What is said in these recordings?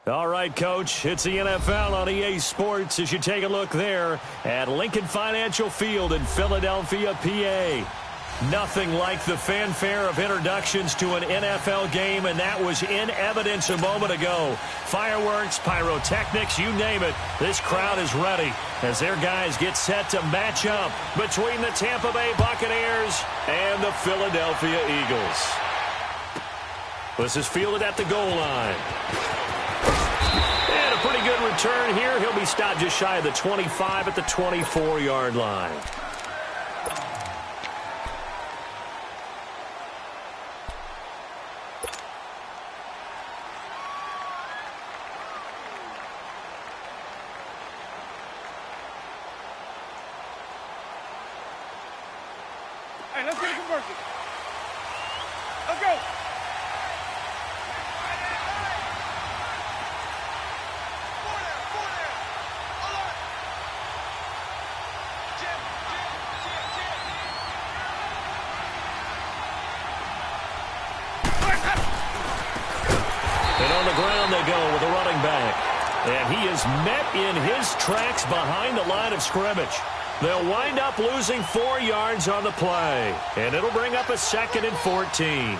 All right, Coach, it's the NFL on EA Sports as you take a look there at Lincoln Financial Field in Philadelphia, PA. Nothing like the fanfare of introductions to an NFL game, and that was in evidence a moment ago. Fireworks, pyrotechnics, you name it. This crowd is ready as their guys get set to match up between the Tampa Bay Buccaneers and the Philadelphia Eagles. This is fielded at the goal line. And a pretty good return here. He'll be stopped just shy of the 25 at the 24-yard line. Hey, let's get a conversion. Let's go. And on the ground they go with a running back. And he is met in his tracks behind the line of scrimmage. They'll wind up losing 4 yards on the play. And it'll bring up a 2nd and 14.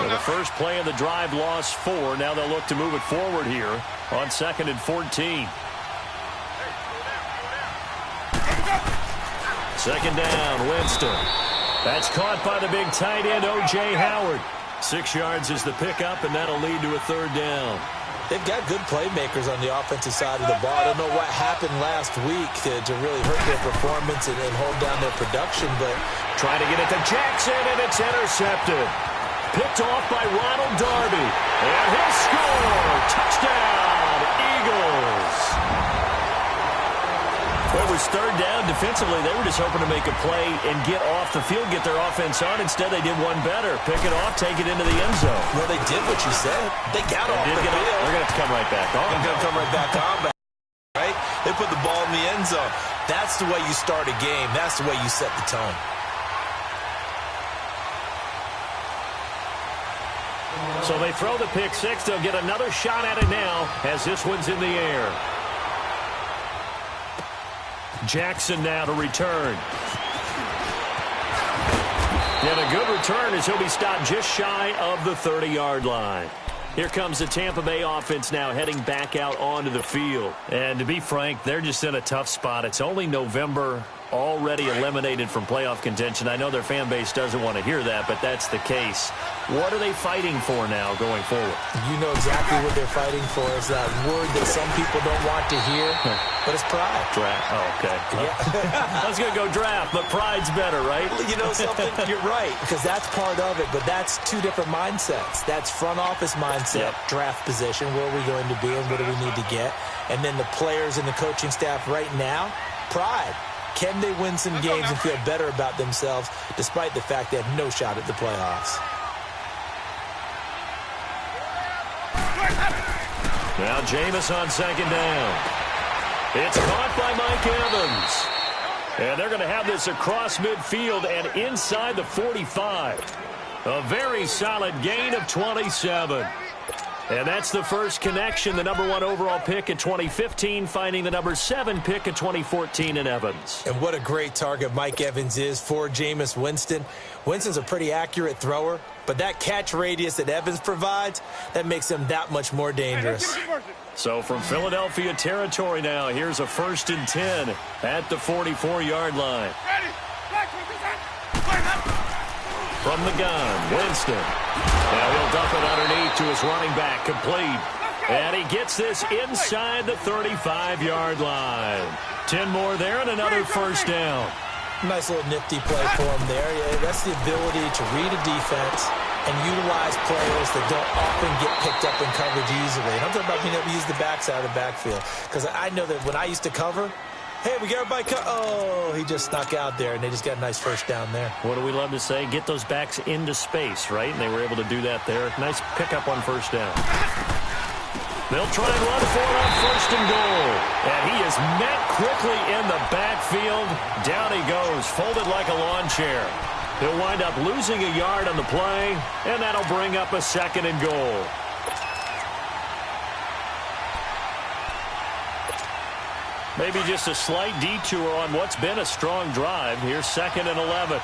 The first play of the drive lost 4. Now they'll look to move it forward here on 2nd and 14. 2nd down, Winston. That's caught by the big tight end, O.J. Howard. 6 yards is the pickup, and that'll lead to a 3rd down. They've got good playmakers on the offensive side of the ball. I don't know what happened last week to really hurt their performance and hold down their production, but trying to get it to Jackson, and it's intercepted. Picked off by Ronald Darby. And he'll score. Touchdown, Eagles. Well, it was 3rd down. Defensively, they were just hoping to make a play and get off the field, get their offense on. Instead, they did one better. Pick it off, take it into the end zone. Well, they did what you said. They got off the field. They're going to have to come right back on. They're going to come right back on, right? They put the ball in the end zone. That's the way you start a game. That's the way you set the tone. So they throw the pick 6. They'll get another shot at it now as this one's in the air. Jackson now to return. And a good return as he'll be stopped just shy of the 30-yard line. Here comes the Tampa Bay offense now heading back out onto the field. And to be frank, they're just in a tough spot. It's only November, already eliminated from playoff contention. I know their fan base doesn't want to hear that, but that's the case. What are they fighting for now going forward? You know exactly what they're fighting for. Is that word that some people don't want to hear, but it's pride. Draft. Oh, okay. Yeah. I was going to go draft, but pride's better, right? You know something? You're right, because that's part of it, but that's 2 different mindsets. That's front office mindset, draft position, where are we going to be and what do we need to get? And then the players and the coaching staff right now, pride. Can they win some games and feel better about themselves despite the fact they have no shot at the playoffs? Now Jameis on 2nd down. It's caught by Mike Evans. And they're going to have this across midfield and inside the 45. A very solid gain of 27. And that's the first connection, the number 1 overall pick in 2015, finding the number 7 pick in 2014 in Evans. And what a great target Mike Evans is for Jameis Winston. Winston's a pretty accurate thrower, but that catch radius that Evans provides, that makes him that much more dangerous. So from Philadelphia territory now, here's a 1st and 10 at the 44-yard line. From the gun, Winston. Now he'll dump it underneath to his running back, complete. And he gets this inside the 35-yard line. 10 more there and another 1st down. Nice little nifty play for him there. Yeah, that's the ability to read a defense and utilize players that don't often get picked up in coverage easily. And I'm talking about being able to use the backside of the backfield. Because I know that when I used to cover, hey, we got everybody oh, he just snuck out there, and they just got a nice 1st down there. What do we love to say? Get those backs into space, right? And they were able to do that there. Nice pickup on 1st down. They'll try and run for it on first and goal. And he is met quickly in the backfield. Down he goes, folded like a lawn chair. He'll wind up losing a yard on the play, and that'll bring up a second and goal. Maybe just a slight detour on what's been a strong drive. Here's 2nd and 11.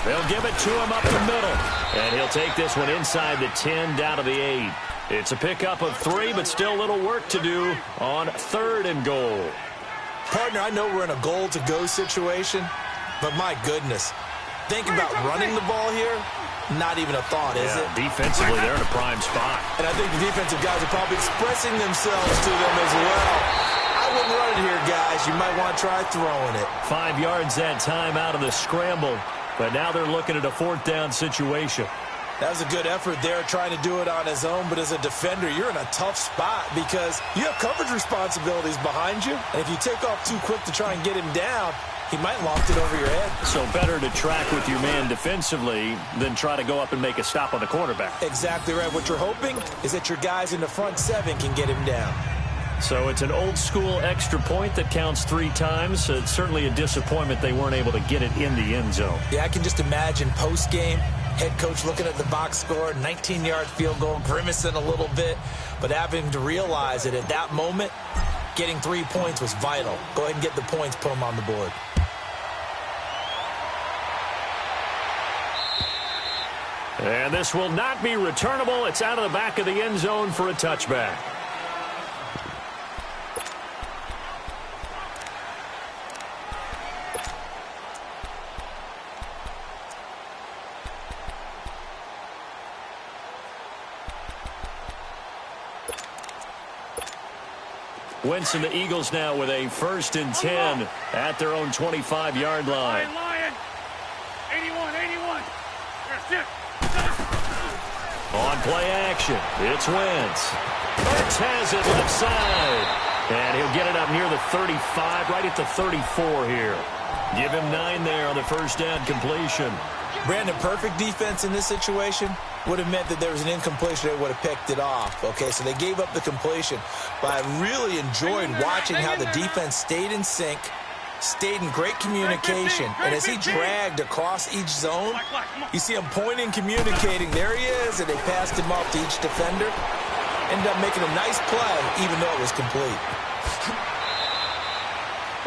They'll give it to him up the middle. And he'll take this one inside the 10, down to the 8. It's a pickup of 3, but still a little work to do on 3rd and goal. Partner, I know we're in a goal-to-go situation, but my goodness. Think about running the ball here. Not even a thought, is it? Defensively, they're in a prime spot. And I think the defensive guys are probably expressing themselves to them as well. I wouldn't run it here, guys. You might want to try throwing it. 5 yards that time out of the scramble. But now they're looking at a 4th down situation. That was a good effort there, trying to do it on his own. But as a defender, you're in a tough spot because you have coverage responsibilities behind you. And if you take off too quick to try and get him down, he might loft it over your head. So better to track with your man defensively than try to go up and make a stop on the quarterback. Exactly right. What you're hoping is that your guys in the front 7 can get him down. So it's an old-school extra point that counts 3 times. It's certainly a disappointment they weren't able to get it in the end zone. Yeah, I can just imagine post-game, head coach looking at the box score, 19-yard field goal, grimacing a little bit, but having to realize that at that moment, getting 3 points was vital. Go ahead and get the points, put them on the board. And this will not be returnable. It's out of the back of the end zone for a touchback. Wentz and the Eagles now with a 1st and 10 at their own 25-yard line. Lion. 81. On play action, it's Wentz. Wentz has it left side. And he'll get it up near the 35, right at the 34 here. Give him 9 there on the 1st down completion. Brandon, perfect defense in this situation would have meant that there was an incompletion. They would have picked it off. Okay, so they gave up the completion. But I really enjoyed watching how the defense stayed in sync, stayed in great communication. And as he dragged across each zone, you see him pointing, communicating. There he is, and they passed him off to each defender. Ended up making a nice play, even though it was complete.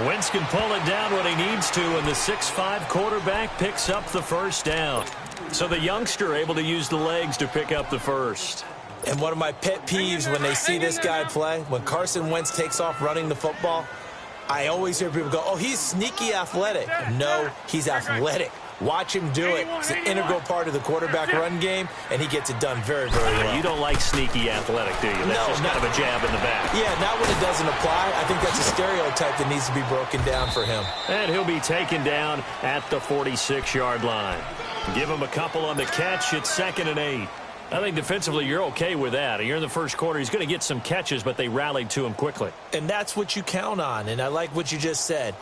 Wentz can pull it down when he needs to, and the 6'5" quarterback picks up the 1st down. So the youngster able to use the legs to pick up the 1st. And one of my pet peeves when they see this guy play, when Carson Wentz takes off running the football, I always hear people go, oh, he's sneaky athletic. No, he's athletic. Watch him do it. It's an integral part of the quarterback run game, and he gets it done very, very well. You don't like sneaky athletic, do you? That's just kind of a jab in the back. Yeah, not when it doesn't apply. I think that's a stereotype that needs to be broken down for him. And he'll be taken down at the 46-yard line. Give him a couple on the catch. It's 2nd and 8. I think defensively you're okay with that. You're in the 1st quarter. He's going to get some catches, but they rallied to him quickly. And that's what you count on, and I like what you just said.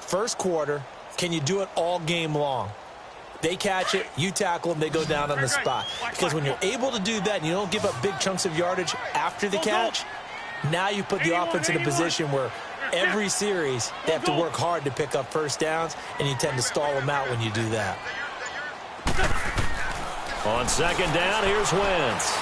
1st quarter, can you do it all game long? They catch it, you tackle them, they go down on the spot. Because when you're able to do that and you don't give up big chunks of yardage after the catch, now you put the offense in a position where every series they have to work hard to pick up 1st downs, and you tend to stall them out when you do that. On 2nd down, here's Wentz.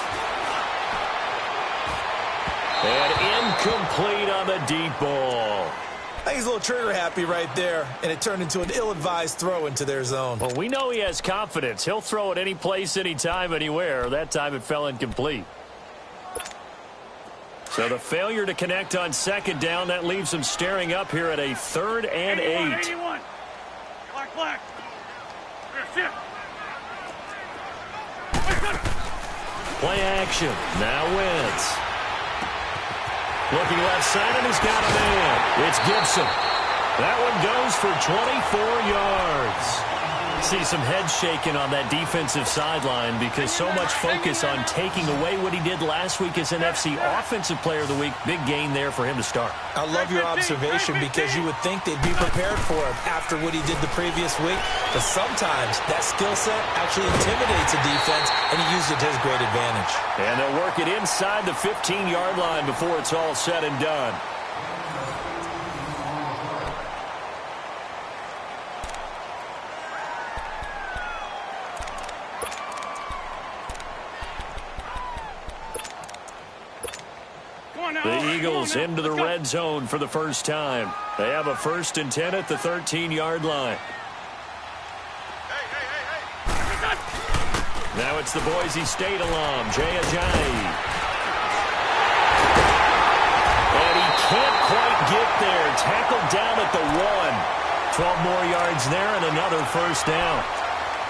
And incomplete on the deep ball. I think he's a little trigger happy right there, and it turned into an ill-advised throw into their zone. Well, we know he has confidence. He'll throw it any place, anytime, anywhere. That time it fell incomplete. So the failure to connect on 2nd down, that leaves him staring up here at a 3rd and 8. 81. Black. Play action. Now Wentz. Looking left side, and he's got a man. It's Gibson. That one goes for 24 yards. See some head shaking on that defensive sideline because so much focus on taking away what he did last week as NFC Offensive Player of the Week. Big gain there for him to start. I love your observation because you would think they'd be prepared for him after what he did the previous week. But sometimes that skill set actually intimidates a defense, and he used it to his great advantage. And they'll work it inside the 15-yard line before it's all said and done. The Eagles into the red zone for the first time. They have a 1st and 10 at the 13-yard line. Now it's the Boise State alum, Jay Ajayi. And he can't quite get there. Tackled down at the 1. 12 more yards there and another first down.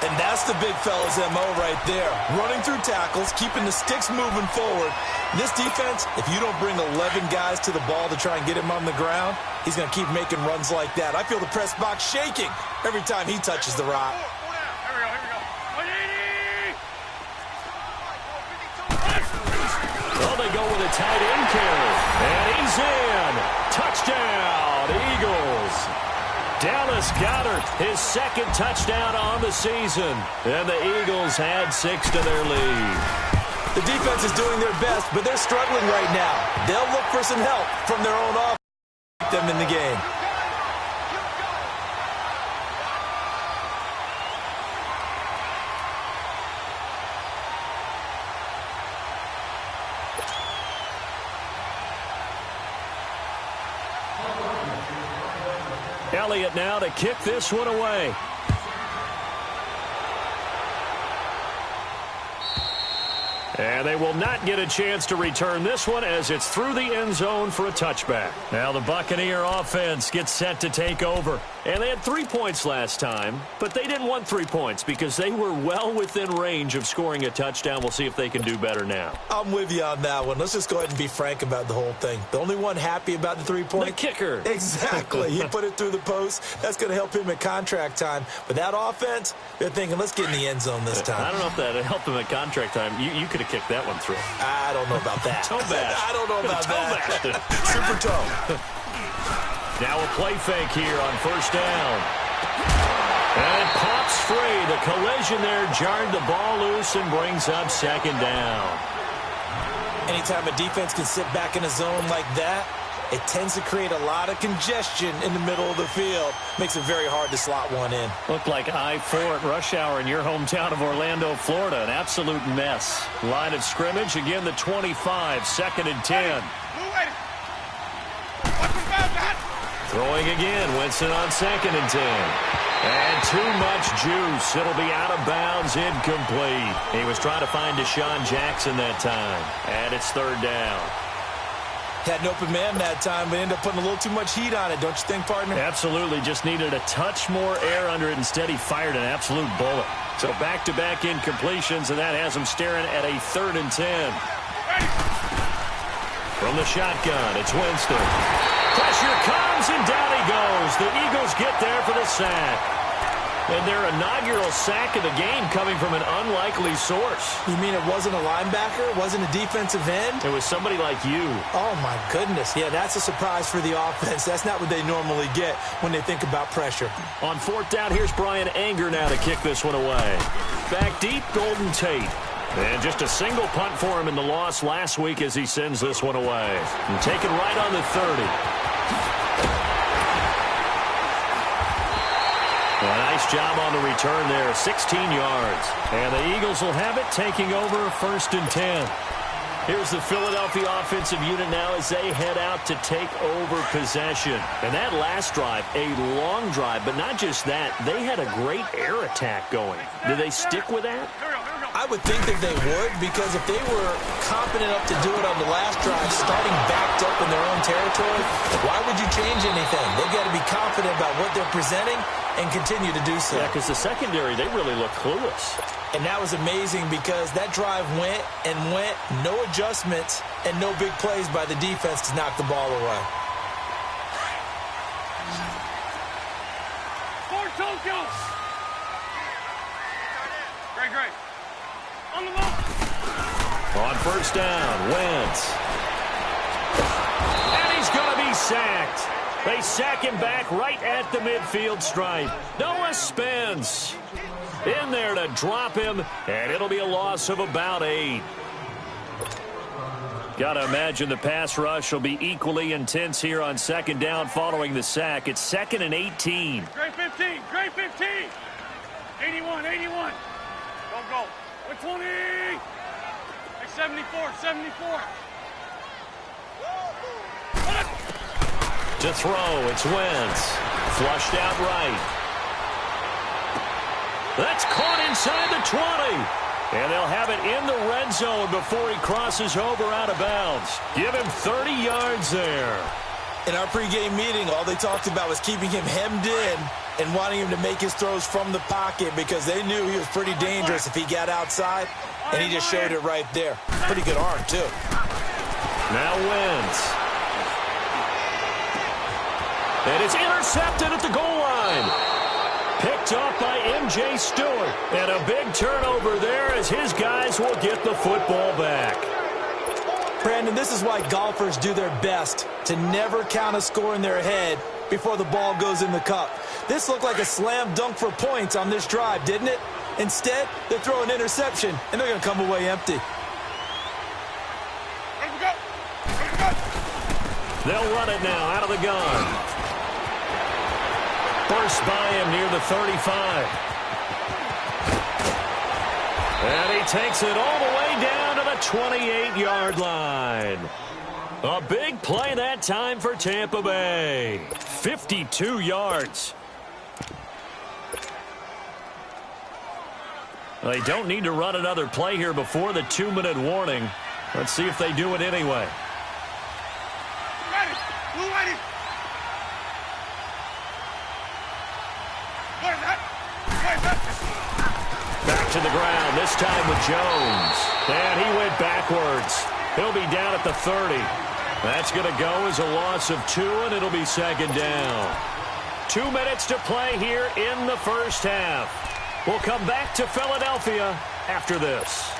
And that's the big fella's MO right there. Running through tackles, keeping the sticks moving forward. This defense, if you don't bring 11 guys to the ball to try and get him on the ground, he's going to keep making runs like that. I feel the press box shaking every time he touches the rock. Well, they go with a tight end carry. And he's in. Touchdown, Eagles. Dallas Goedert, his 2nd touchdown on the season. And the Eagles add 6 to their lead. The defense is doing their best, but they're struggling right now. They'll look for some help from their own offense to keep them in the game. Elliott now to kick this one away. And they will not get a chance to return this one as it's through the end zone for a touchback. Now the Buccaneer offense gets set to take over. And they had 3 points last time, but they didn't want 3 points because they were well within range of scoring a touchdown. We'll see if they can do better now. I'm with you on that one. Let's just go ahead and be frank about the whole thing. The only one happy about the 3-point? The kicker. Exactly. He put it through the post. That's going to help him at contract time. But that offense, they're thinking, let's get in the end zone this time. I don't know if that helped him at contract time. You could have kicked that one through. I don't know about that. Toe bash. I don't know about that. Super toe. Now a play fake here on 1st down. And it pops free. The collision there jarred the ball loose and brings up 2nd down. Anytime a defense can sit back in a zone like that, it tends to create a lot of congestion in the middle of the field. Makes it very hard to slot one in. Looked like I-4 at rush hour in your hometown of Orlando, Florida. An absolute mess. Line of scrimmage, again the 25, 2nd and 10. Throwing again, Winston on 2nd and 10. And too much juice. It'll be out of bounds, incomplete. He was trying to find Deshaun Jackson that time. And it's 3rd down. Had an open man that time, but ended up putting a little too much heat on it, don't you think, partner? Absolutely. Just needed a touch more air under it. Instead, he fired an absolute bullet. So back-to-back incompletions, and that has him staring at a 3rd and 10. From the shotgun, it's Winston. Pressure comes, and down he goes. The Eagles get there for the sack. And their inaugural sack of the game coming from an unlikely source. You mean it wasn't a linebacker? It wasn't a defensive end? It was somebody like you. Oh, my goodness. Yeah, that's a surprise for the offense. That's not what they normally get when they think about pressure. On 4th down, here's Brian Anger now to kick this one away. Back deep, Golden Tate. And just a single punt for him in the loss last week as he sends this one away. And taken right on the 30. A nice job on the return there, 16 yards. And the Eagles will have it, taking over 1st and 10. Here's the Philadelphia offensive unit now as they head out to take over possession. And that last drive, a long drive, but not just that, they had a great air attack going. Did they stick with that? I would think that they would, because if they were confident enough to do it on the last drive, starting backed up in their own territory, why would you change anything? They've got to be confident about what they're presenting and continue to do so. Yeah, because the secondary, they really look clueless. And that was amazing because that drive went and went, no adjustments and no big plays by the defense to knock the ball away. Great, great. On the move. On first down, Wentz. And he's going to be sacked. They sack him back right at the midfield stripe. Noah Spence in there to drop him, and it'll be a loss of about 8. Got to imagine the pass rush will be equally intense here on second down following the sack. It's 2nd and 18. Great 15, great 15. 81, 81. Don't go. 120. Hey, 74, 74. To throw, it's Wentz. Flushed out right. That's caught inside the 20. And they'll have it in the red zone before he crosses over out of bounds. Give him 30 yards there. In our pregame meeting, all they talked about was keeping him hemmed in and wanting him to make his throws from the pocket because they knew he was pretty dangerous if he got outside, and he just showed it right there. Pretty good arm, too. Now Wentz. And it's intercepted at the goal line. Picked off by M.J. Stewart. And a big turnover there as his guys will get the football back. Brandon, this is why golfers do their best to never count a score in their head before the ball goes in the cup. This looked like a slam dunk for points on this drive, didn't it? Instead, they throw an interception, and they're going to come away empty. They'll run it now out of the gun. First by him near the 35. And he takes it all the way down to the 28-yard line. A big play that time for Tampa Bay. 52 yards. They don't need to run another play here before the 2-minute warning. Let's see if they do it anyway. Back to the ground, this time with Jones. And he went backwards. He'll be down at the 30. That's going to go as a loss of 2, and it'll be second down. 2 minutes to play here in the first half. We'll come back to Philadelphia after this.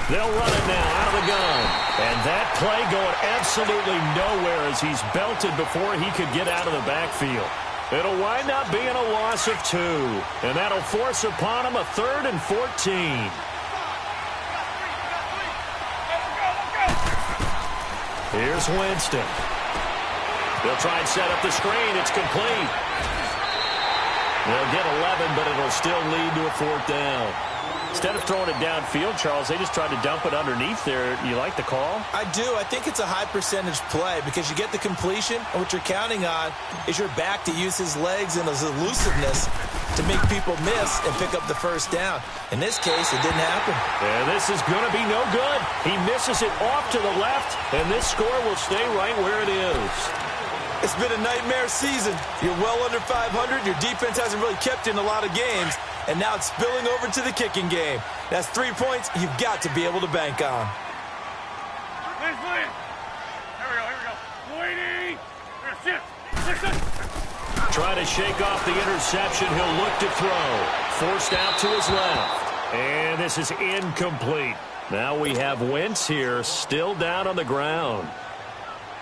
They'll run it now out of the gun. And that play going absolutely nowhere as he's belted before he could get out of the backfield. It'll wind up being a loss of 2. And that'll force upon him a 3rd and 14. Here's Winston. They'll try and set up the screen. It's complete. They'll get 11, but it'll still lead to a 4th down. Instead of throwing it downfield, Charles, they just tried to dump it underneath there. You like the call? I do. I think it's a high-percentage play because you get the completion, and what you're counting on is your back to use his legs and his elusiveness to make people miss and pick up the first down. In this case, it didn't happen. And this is going to be no good. He misses it off to the left, and this score will stay right where it is. It's been a nightmare season. You're well under 500. Your defense hasn't really kept you in a lot of games. And now it's spilling over to the kicking game. That's 3 points you've got to be able to bank on. Here we go. Waiting. Trying to shake off the interception. He'll look to throw. Forced out to his left. And this is incomplete. Now we have Wentz here still down on the ground.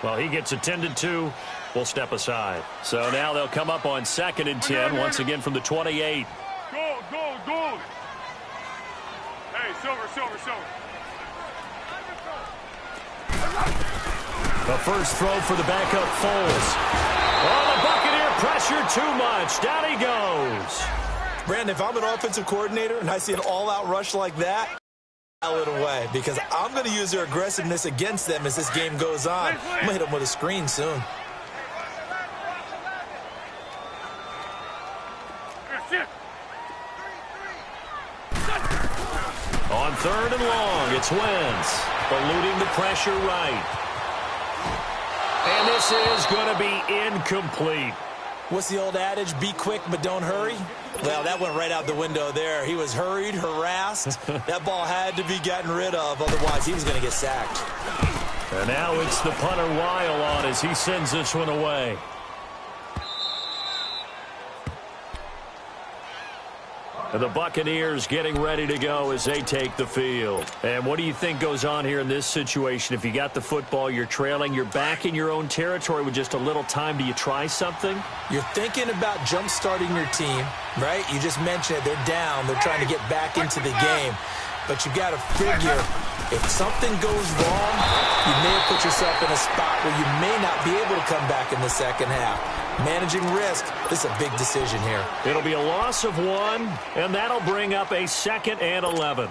Well, he gets attended to. We'll step aside. So now they'll come up on 2nd and 10 once again from the 28. Go. Hey, silver. The first throw for the backup Foles. Oh, the Buccaneer pressure too much. Down he goes. Brandon, if I'm an offensive coordinator and I see an all-out rush like that, I'll it away because I'm going to use their aggressiveness against them as this game goes on. I'm going to hit them with a screen soon. On 3rd and long, it's Wentz, eluding the pressure right. And this is going to be incomplete. What's the old adage? Be quick, but don't hurry. Well, that went right out the window there. He was hurried, harassed. That ball had to be gotten rid of. Otherwise, he was going to get sacked. And now it's the punter Weil on as he sends this one away. The Buccaneers getting ready to go as they take the field. And what do you think goes on here in this situation? If you got the football, you're trailing, you're back in your own territory with just a little time. Do you try something? You're thinking about jump-starting your team, right? You just mentioned it. They're down. They're trying to get back into the game. But you got to figure, if something goes wrong, you may have put yourself in a spot where you may not be able to come back in the second half. Managing risk, this is a big decision here. It'll be a loss of 1, and that'll bring up a 2nd and 11.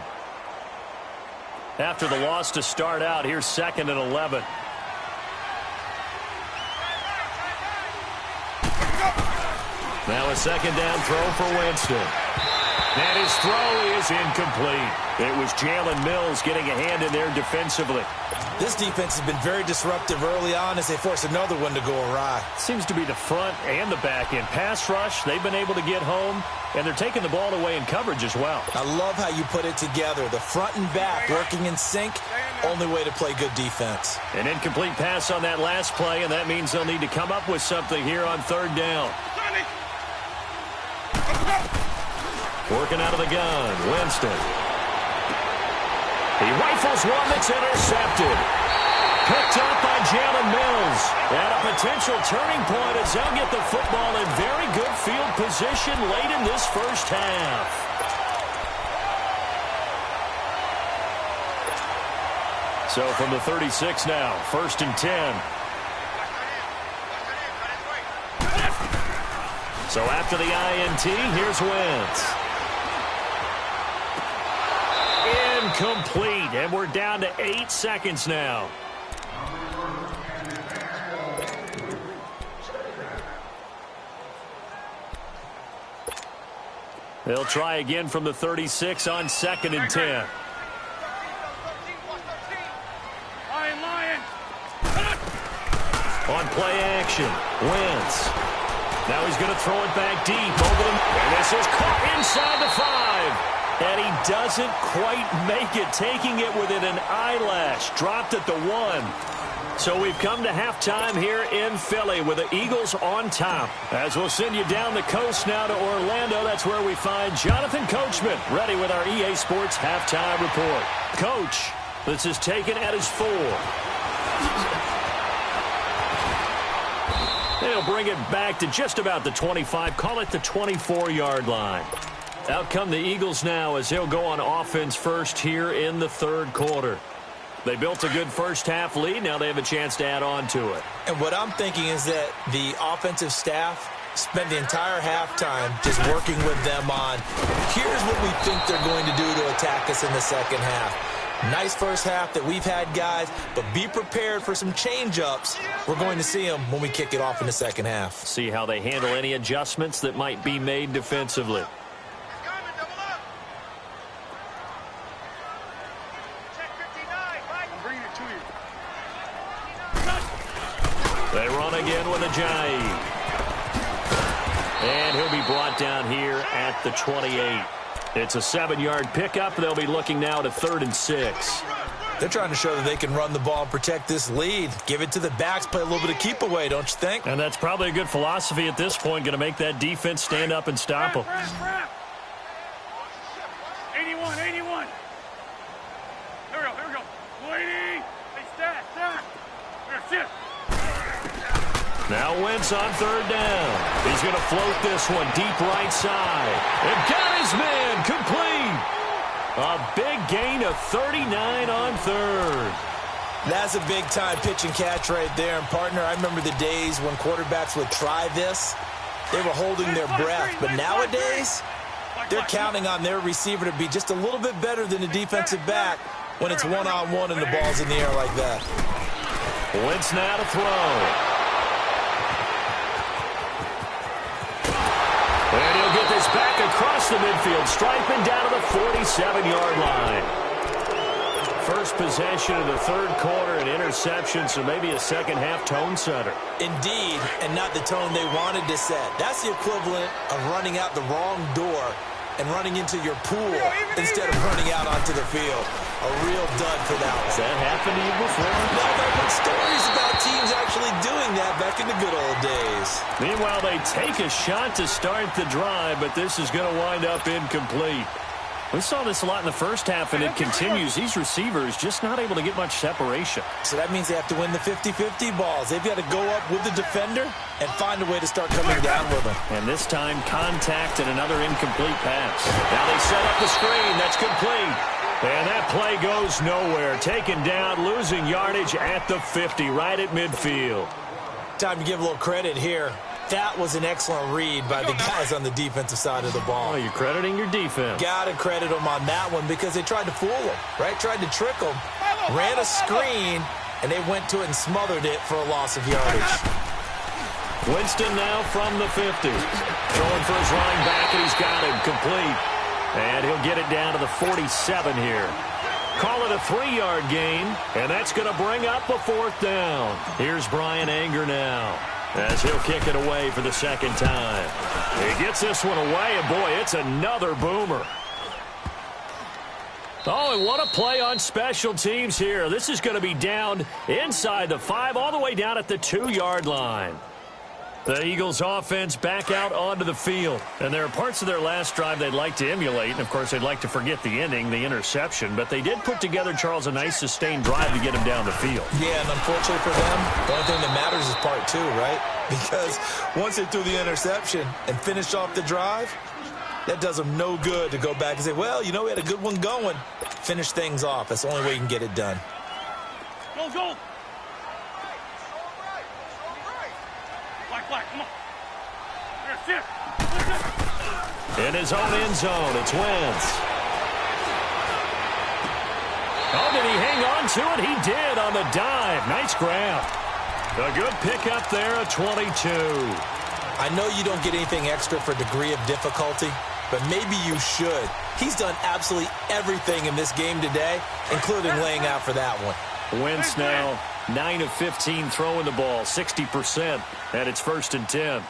After the loss to start out, here's 2nd and 11. Now a 2nd down throw for Winston. And his throw is incomplete. It was Jalen Mills getting a hand in there defensively. This defense has been very disruptive early on as they force another one to go awry. Seems to be the front and the back end. Pass rush, they've been able to get home, and they're taking the ball away in coverage as well. I love how you put it together. The front and back working in sync, only way to play good defense. An incomplete pass on that last play, and that means they'll need to come up with something here on 3rd down. Working out of the gun, Winston. He rifles one that's intercepted. Picked up by Jalen Mills. And a potential turning point as they'll get the football in very good field position late in this first half. So from the 36 now, 1st and 10. So after the INT, here's Wentz. Incomplete, and we're down to 8 seconds now. They'll try again from the 36 on 2nd and 10. On play action, Wentz. Now he's going to throw it back deep over them. And this is caught inside the 5. And he doesn't quite make it, taking it within an eyelash. Dropped at the 1. So we've come to halftime here in Philly with the Eagles on top. As we'll send you down the coast now to Orlando, that's where we find Jonathan Coachman ready with our EA Sports halftime report. Coach, this is taken at his 4. They'll bring it back to just about the 25, call it the 24-yard line. Out come the Eagles now as they'll go on offense first here in the 3rd quarter. They built a good first half lead. Now they have a chance to add on to it. And what I'm thinking is that the offensive staff spent the entire halftime just working with them on, here's what we think they're going to do to attack us in the second half. Nice first half that we've had, guys, but be prepared for some change-ups. We're going to see them when we kick it off in the second half. See how they handle any adjustments that might be made defensively. They run again with Ajayi. And he'll be brought down here at the 28. It's a 7-yard pickup. They'll be looking now to 3rd and 6. They're trying to show that they can run the ball and protect this lead. Give it to the backs, play a little bit of keep away, don't you think? And that's probably a good philosophy at this point, going to make that defense stand up and stop them. 81, 81. Here we go. Waiting. Hey, stat. Here, sit. Now Wentz on 3rd down. He's going to float this one deep right side. And got his man complete. A big gain of 39 on 3rd. That's a big-time pitch and catch right there. And, partner, I remember the days when quarterbacks would try this. They were holding their breath. But nowadays, they're counting on their receiver to be just a little bit better than the defensive back when it's one-on-one and the ball's in the air like that. Wentz now to throw. And he'll get this back across the midfield stripe and down to the 47-yard line. first possession of the third quarter, an interception, so maybe a second-half tone setter. Indeed, and not the tone they wanted to set. That's the equivalent of running out the wrong door and running into your pool instead of running out onto the field. A real dud for that one. Has that happened to you before? No, I've heard stories about teams actually doing that back in the good old days. Meanwhile, they take a shot to start the drive, but this is going to wind up incomplete. We saw this a lot in the first half, and it continues. These receivers just not able to get much separation. So that means they have to win the 50-50 balls. They've got to go up with the defender and find a way to start coming down with them. And this time, contact and another incomplete pass. Now they set up the screen. That's complete. And that play goes nowhere. Taken down, losing yardage at the 50, right at midfield. Time to give a little credit here. That was an excellent read by the guys on the defensive side of the ball. Oh, you're crediting your defense. Got to credit them on that one because they tried to fool them, right? Tried to trick them, ran a screen, and they went to it and smothered it for a loss of yardage. Winston now from the 50. Throwing for his running back, and he's got him complete. And he'll get it down to the 47 here. Call it a 3-yard gain, and that's going to bring up a 4th down. Here's Brian Anger now, as he'll kick it away for the second time. He gets this one away, and boy, it's another boomer. Oh, and what a play on special teams here. This is going to be down inside the 5, all the way down at the 2-yard line. The Eagles offense back out onto the field. And there are parts of their last drive they'd like to emulate. And, of course, they'd like to forget the ending, the interception. But they did put together, Charles, a nice sustained drive to get him down the field. Yeah, and unfortunately for them, the only thing that matters is part 2, right? Because once they threw the interception and finished off the drive, that does them no good to go back and say, well, you know, we had a good one going. Finish things off. That's the only way you can get it done. Go, go. Black, come on. In his own end zone, it's Wentz. Oh, did he hang on to it? He did on the dive. Nice grab. A good pickup there at 22. I know you don't get anything extra for degree of difficulty, but maybe you should. He's done absolutely everything in this game today, including laying out for that one. Wentz now 9 of 15 throwing the ball, 60%, and it's 1st and 10.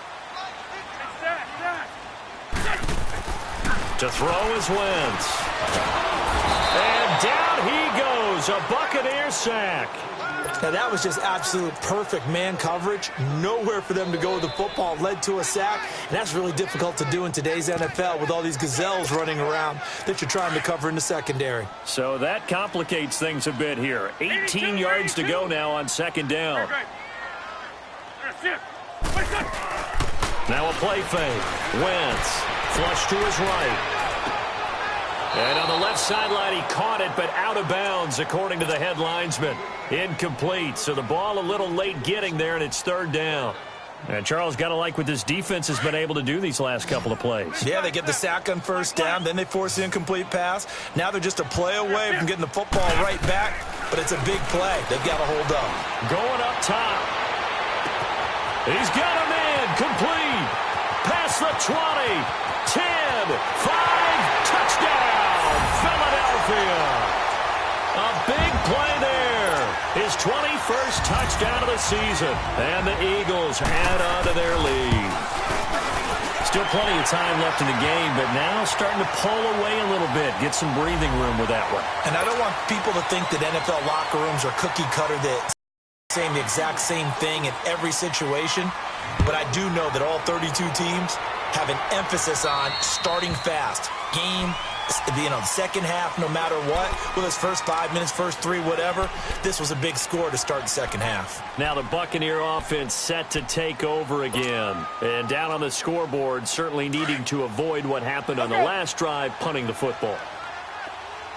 To throw is Wentz. And down he goes, a Buccaneer sack. Now, that was just absolute perfect man coverage. Nowhere for them to go with the football. Led to a sack, and that's really difficult to do in today's NFL with all these gazelles running around that you're trying to cover in the secondary. So that complicates things a bit here. 18 yards to go now on 2nd down. Now a play fake. Wentz, flush to his right. And on the left sideline, he caught it, but out of bounds, according to the head linesman. Incomplete, so the ball a little late getting there, and it's 3rd down. And Charles, got to like what this defense has been able to do these last couple of plays. Yeah, they get the sack on 1st down, then they force the incomplete pass. Now they're just a play away from getting the football right back, but it's a big play. They've got to hold up. Going up top. He's got him in, complete. Past the 20, 10, 5, touchdown. Philadelphia. A big play there. His 21st touchdown of the season. And the Eagles add on to their lead. Still plenty of time left in the game, but now starting to pull away a little bit. Get some breathing room with that one. And I don't want people to think that NFL locker rooms are cookie cutter, that saying the exact same thing in every situation. But I do know that all 32 teams have an emphasis on starting fast. Game, the second half, no matter what, whether it's first 5 minutes, first 3, whatever, this was a big score to start the second half. Now the Buccaneer offense set to take over again. And down on the scoreboard, certainly needing to avoid what happened on the last drive, punting the football.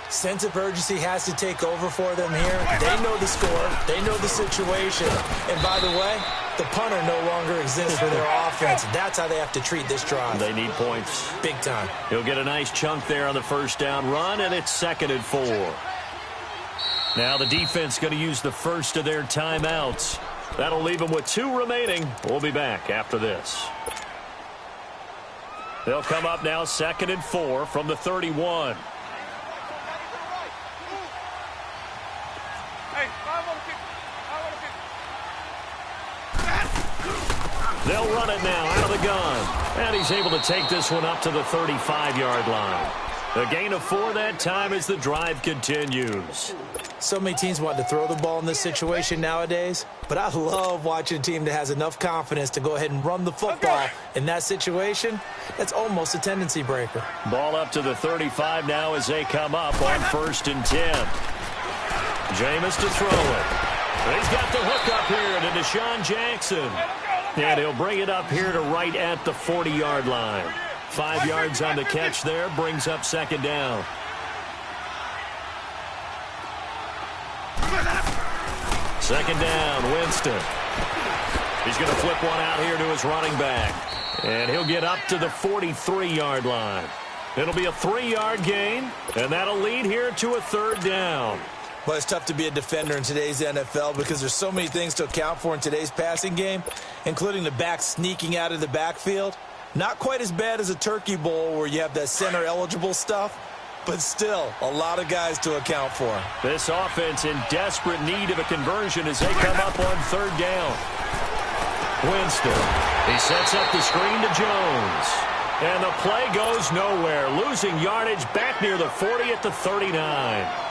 Sense of urgency has to take over for them here. They know the score. They know the situation. And by the way, the punter no longer exists for their offense. That's how they have to treat this drive. They need points. Big time. He'll get a nice chunk there on the 1st down run, and it's 2nd and 4. Now the defense going to use the first of their timeouts. That'll leave them with 2 remaining. We'll be back after this. They'll come up now 2nd and 4 from the 31. They'll run it now out of the gun. And he's able to take this one up to the 35-yard line. A gain of 4 that time as the drive continues. So many teams want to throw the ball in this situation nowadays, but I love watching a team that has enough confidence to go ahead and run the football in that situation. That's almost a tendency breaker. Ball up to the 35 now as they come up on 1st and 10. Jameis to throw it. He's got the hook up here to Deshaun Jackson. And he'll bring it up here to right at the 40-yard line. 5 yards on the catch there, brings up 2nd down. Second down, Winston. He's going to flip one out here to his running back. And he'll get up to the 43-yard line. It'll be a 3-yard gain, and that'll lead here to a 3rd down. Well, it's tough to be a defender in today's NFL because there's so many things to account for in today's passing game, including the back sneaking out of the backfield. Not quite as bad as a turkey bowl where you have that center-eligible stuff, but still a lot of guys to account for. This offense in desperate need of a conversion as they come up on 3rd down. Winston. He sets up the screen to Jones. And the play goes nowhere. Losing yardage back near the 40 at the 39.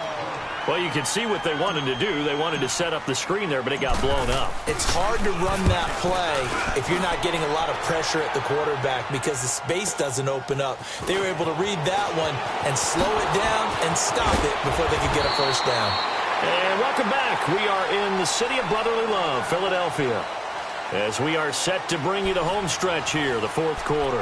Well, you can see what they wanted to do. They wanted to set up the screen there, but it got blown up. It's hard to run that play if you're not getting a lot of pressure at the quarterback because the space doesn't open up. They were able to read that one and slow it down and stop it before they could get a 1st down. And welcome back. We are in the city of brotherly love, Philadelphia, as we are set to bring you the home stretch here, the 4th quarter.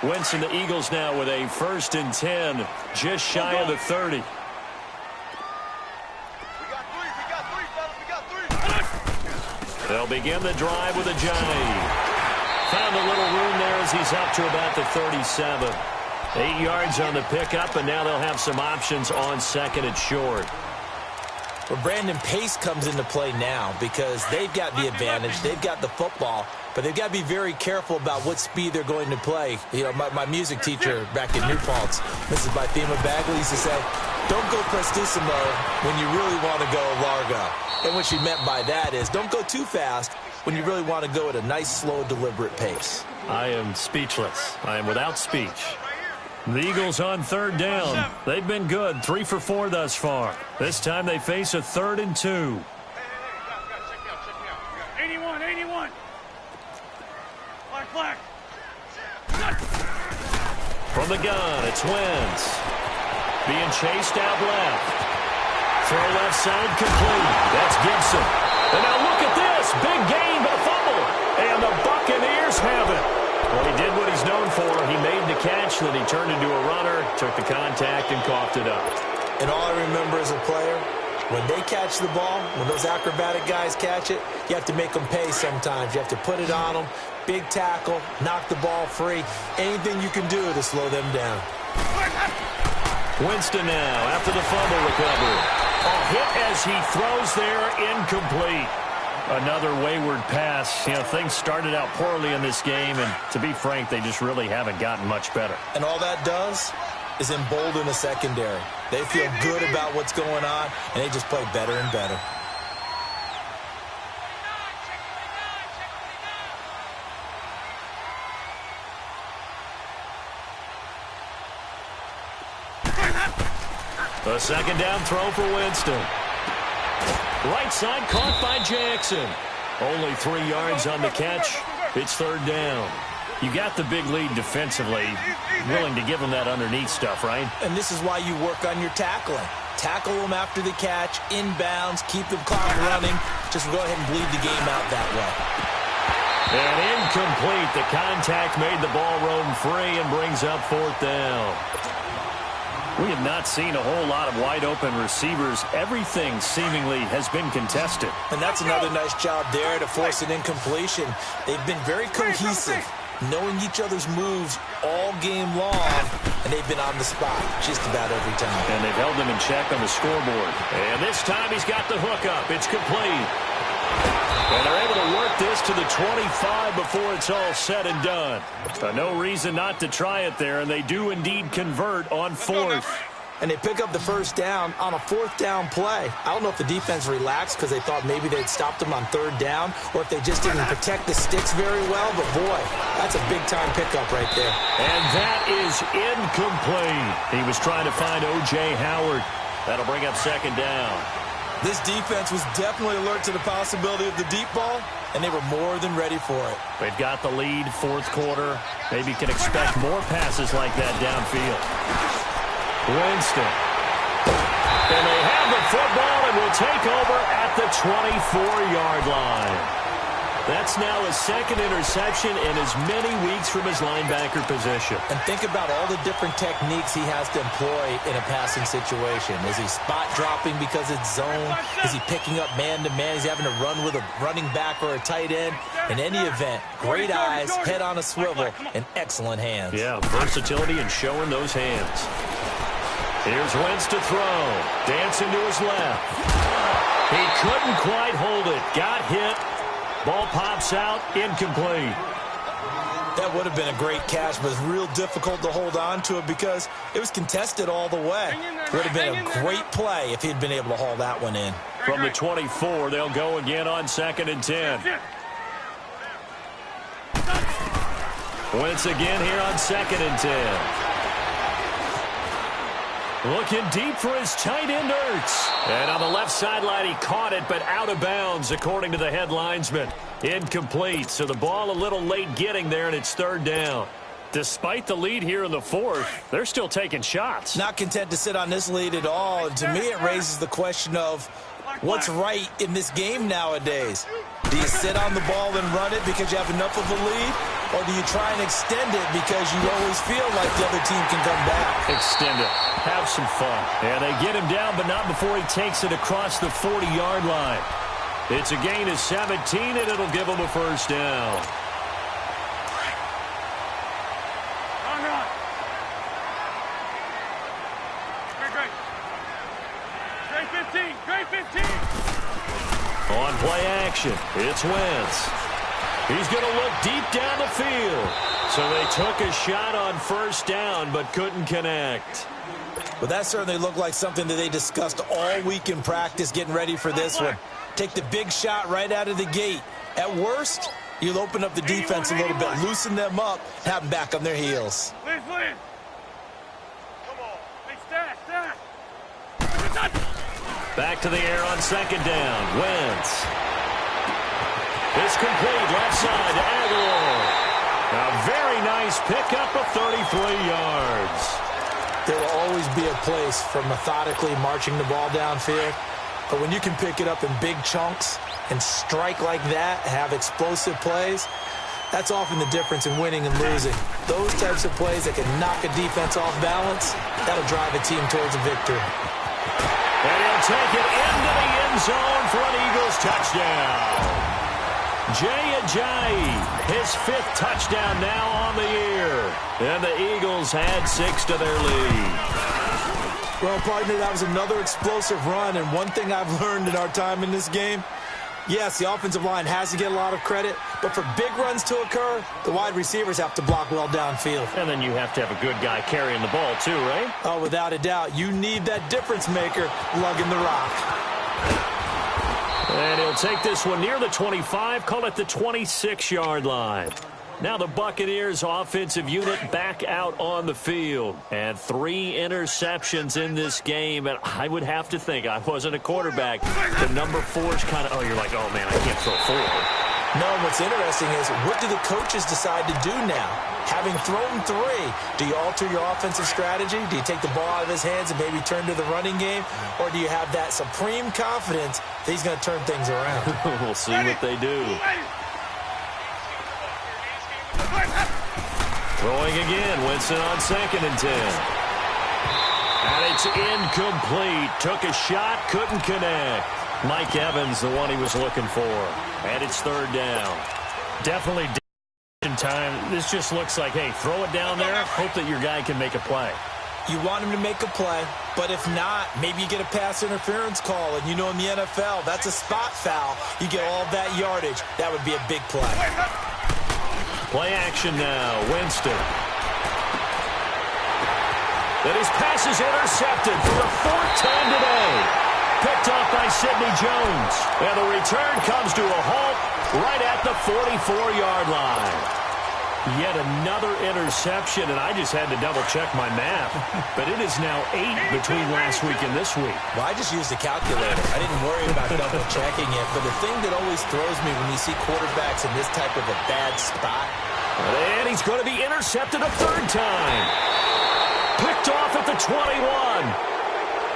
Winston, the Eagles now with a 1st and 10, just shy of the 30. We got three. They'll begin the drive with a jive. Found a little room there as he's up to about the 37. 8 yards on the pickup, and now they'll have some options on 2nd and short. Well, Brandon, pace comes into play now because they've got the advantage. They've got the football, but they've got to be very careful about what speed they're going to play. You know, my music teacher back in New Paltz, Mrs. Bythema Bagley, used to say, don't go prestissimo when you really want to go largo. And what she meant by that is don't go too fast when you really want to go at a nice, slow, deliberate pace. I am speechless. I am without speech. The Eagles on 3rd down. They've been good, 3 for 4 thus far. This time they face a 3rd and 2. 81. Black. From the gun, it's Wentz. Being chased out left. Throw left side complete. That's Gibson. And now look at this. Big gain, but a fumble. And the Buccaneers have it. Well, he did what he's known for. He made the catch, then he turned into a runner, took the contact, and coughed it up. And all I remember as a player, when they catch the ball, when those acrobatic guys catch it, you have to make them pay sometimes. You have to put it on them, big tackle, knock the ball free, anything you can do to slow them down. Winston now after the fumble recovery. A hit as he throws there, incomplete. Another wayward pass. You know, things started out poorly in this game, and to be frank, they just really haven't gotten much better. And all that does is embolden the secondary. They feel good about what's going on, and they just play better and better. A 2nd down throw for Winston. Right side caught by Jackson. Only 3 yards on the catch. It's 3rd down. You got the big lead defensively. Willing to give them that underneath stuff, right? And this is why you work on your tackling. Tackle them after the catch, inbounds, keep the clock running. Just go ahead and bleed the game out that way. And incomplete. The contact made the ball roam free and brings up 4th down. We have not seen a whole lot of wide-open receivers. Everything seemingly has been contested. And that's another nice job there to force an incompletion. They've been very cohesive, knowing each other's moves all game long, and they've been on the spot just about every time. And they've held them in check on the scoreboard. And this time he's got the hook up. It's complete. And they're able to work this to the 25 before it's all said and done. No reason not to try it there, and they do indeed convert on fourth. And they pick up the first down on a fourth down play. I don't know if the defense relaxed because they thought maybe they'd stopped them on third down or if they just didn't protect the sticks very well. But, boy, that's a big-time pickup right there. And that is incomplete. He was trying to find O.J. Howard. That'll bring up second down. This defense was definitely alert to the possibility of the deep ball, and they were more than ready for it. They've got the lead, fourth quarter. Maybe can expect more passes like that downfield. Winston. And they have the football and will take over at the 24-yard line. That's now his second interception in as many weeks from his linebacker position. And think about all the different techniques he has to employ in a passing situation. Is he spot dropping because it's zone? Is he picking up man-to-man? Is he having to run with a running back or a tight end? In any event, great eyes, head on a swivel, and excellent hands. Yeah, versatility and showing those hands. Here's Wentz to throw. Dancing to his left. He couldn't quite hold it. Got hit. Ball pops out. Incomplete. That would have been a great catch, but it's real difficult to hold on to it because it was contested all the way. Would have been a great play if he'd been able to haul that one in. From the 24, they'll go again on 2nd and 10. Wentz again here on 2nd and 10. Looking deep for his tight end, Ertz. And on the left sideline, he caught it, but out of bounds, according to the head linesman. Incomplete, so the ball a little late getting there, and it's third down. Despite the lead here in the fourth, they're still taking shots. Not content to sit on this lead at all. And to me, it raises the question of what's right in this game nowadays. Do you sit on the ball and run it because you have enough of a lead? Or do you try and extend it because you always feel like the other team can come back? Extend it. Have some fun. And they get him down, but not before he takes it across the 40-yard line. It's a gain of 17, and it'll give him a first down. Great 15. On play action, it's Wentz. He's going to look deep down the field. So they took a shot on first down, but couldn't connect. Well, that certainly looked like something that they discussed all week in practice getting ready for this one. Take the big shot right out of the gate. At worst, you'll open up the defense a little bit, loosen them up, have them back on their heels. Come on. Hey, stack. Back to the air on second down. Wentz. It's complete left side to Aguilar. A very nice pickup of 33 yards. There will always be a place for methodically marching the ball downfield. But when you can pick it up in big chunks and strike like that, have explosive plays, that's often the difference in winning and losing. Those types of plays that can knock a defense off balance, that'll drive a team towards a victory. And he'll take it into the end zone for an Eagles touchdown. Jay Ajayi, his 5th touchdown now on the year. And the Eagles add 6 to their lead. Well, partner, that was another explosive run. And one thing I've learned in our time in this game, yes, the offensive line has to get a lot of credit. But for big runs to occur, the wide receivers have to block well downfield. And then you have to have a good guy carrying the ball too, right? Oh, without a doubt. You need that difference maker lugging the rock. And he'll take this one near the 25, call it the 26-yard line. Now the Buccaneers offensive unit back out on the field. And 3 interceptions in this game. And I would have to think, I wasn't a quarterback, the number 4 is kind of, you're like, oh, man, I can't throw 4. No, what's interesting is what do the coaches decide to do now? Having thrown 3, do you alter your offensive strategy? Do you take the ball out of his hands and maybe turn to the running game? Or do you have that supreme confidence that he's going to turn things around? We'll see what they do. Throwing again, Winston on 2nd and 10. And it's incomplete. Took a shot, couldn't connect. Mike Evans, the one he was looking for. And it's third down. Definitely in time. This just looks like, hey, throw it down there, hope that your guy can make a play. You want him to make a play, but if not, maybe you get a pass interference call, and you know in the NFL, that's a spot foul. You get all that yardage. That would be a big play. Play action now. Winston. That his pass is intercepted for the 4th time today. Picked off by Sidney Jones. And the return comes to a halt right at the 44-yard line. Yet another interception, and I just had to double-check my math. But it is now 8 between last week and this week. Well, I just used a calculator. I didn't worry about double-checking it. But the thing that always throws me when you see quarterbacks in this type of a bad spot. And he's going to be intercepted a 3rd time. Picked off at the 21.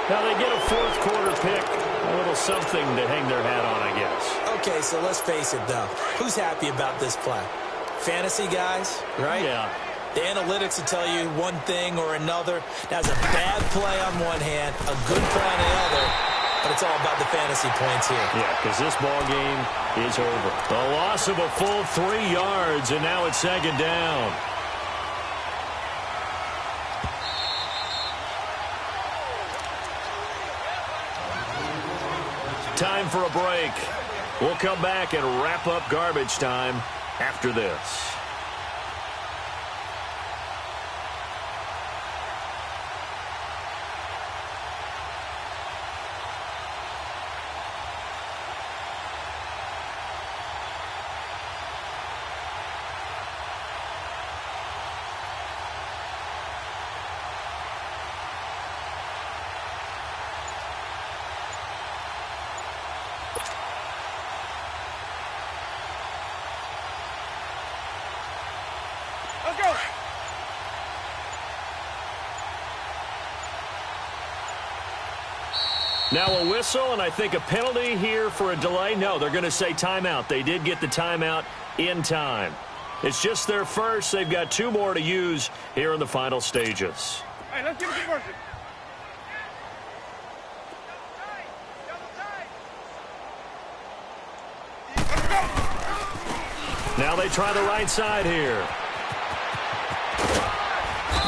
Now they get a 4th quarter pick. A little something to hang their hat on, I guess. Okay, so let's face it, though. Who's happy about this play? Fantasy guys, right? Yeah. The analytics will tell you one thing or another. That's a bad play on one hand, a good play on the other, but it's all about the fantasy points here. Yeah, because this ball game is over. The loss of a full 3 yards, and now it's 2nd down. Time for a break. We'll come back and wrap up garbage time after this. Let's go. Now a whistle, and I think a penalty here for a delay. No, they're going to say timeout. They did get the timeout in time. It's just their first. They've got 2 more to use here in the final stages. Hey, let's get a conversion. Now they try the right side here.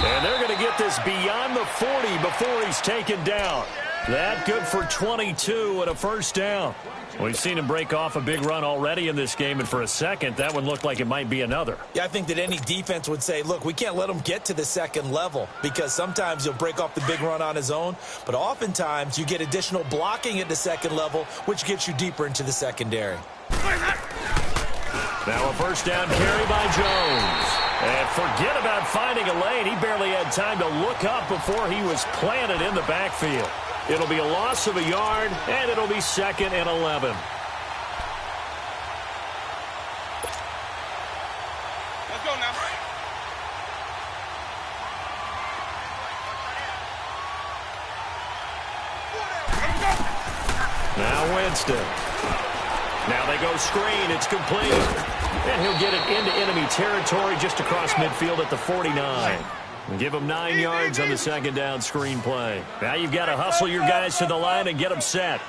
And they're going to get this beyond the 40 before he's taken down. That good for 22 and a 1st down. We've seen him break off a big run already in this game, and for a second, that one looked like it might be another. Yeah, I think that any defense would say, look, we can't let him get to the 2nd level because sometimes he'll break off the big run on his own, but oftentimes you get additional blocking at the 2nd level, which gets you deeper into the secondary. Now a 1st down carry by Jones. And forget about finding a lane. He barely had time to look up before he was planted in the backfield. It'll be a loss of a yard, and it'll be 2nd and 11. Let's go now. Now Winston. Now they go screen. It's complete. And he'll get it into enemy territory just across midfield at the 49. Give him 9 yards on the 2nd down screen play. Now you've got to hustle your guys to the line and get them set.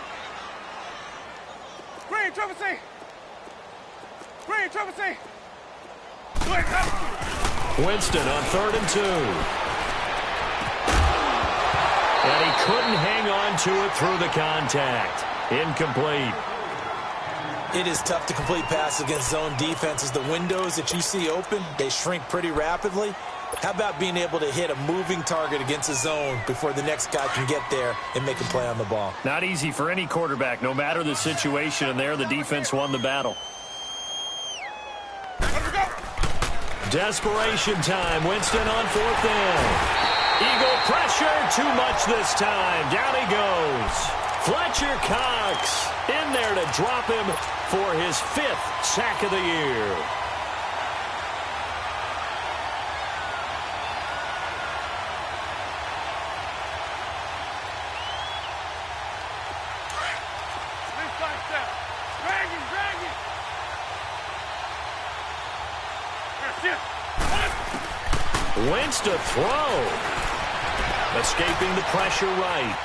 Green, triple C. Green, triple C. Winston on 3rd and 2. And he couldn't hang on to it through the contact. Incomplete. It is tough to complete passes against zone defenses. The windows that you see open, they shrink pretty rapidly. How about being able to hit a moving target against a zone before the next guy can get there and make a play on the ball? Not easy for any quarterback, no matter the situation, and there the defense won the battle. Desperation time. Winston on 4th down. Eagle pressure, too much this time. Down he goes. Fletcher Cox in there to drop him for his 5th sack of the year. Wentz to throw. Escaping the pressure right.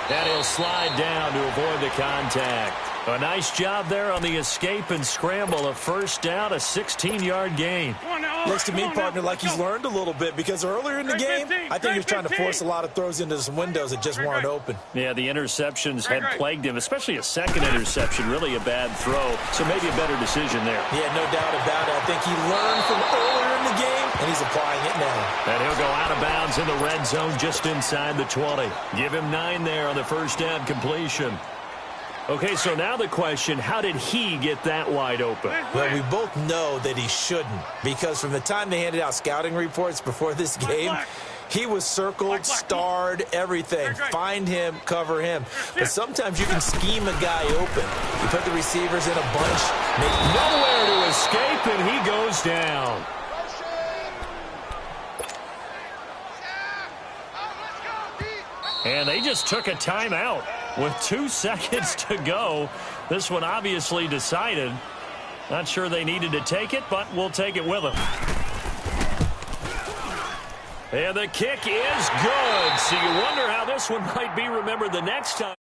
And he'll slide down to avoid the contact. A nice job there on the escape and scramble. A first down, a 16-yard gain. Looks to me, partner, like he's learned a little bit because earlier in the game, I think he was trying to force a lot of throws into some windows that just weren't open. Yeah, the interceptions had plagued him, especially a second interception, really a bad throw. So maybe a better decision there. Yeah, no doubt about it. I think he learned from earlier in the game, and he's applying it now. And he'll go out of bounds in the red zone just inside the 20. Give him 9 there on the first down completion. Okay, so now the question, how did he get that wide open? Well, we both know that he shouldn't, because from the time they handed out scouting reports before this game, he was circled, starred, everything. Find him, cover him. But sometimes you can scheme a guy open. You put the receivers in a bunch. Nowhere to escape, and he goes down. And they just took a timeout with 2 seconds to go. This one obviously decided. Not sure they needed to take it, but we'll take it with them. And the kick is good. So you wonder how this one might be remembered the next time.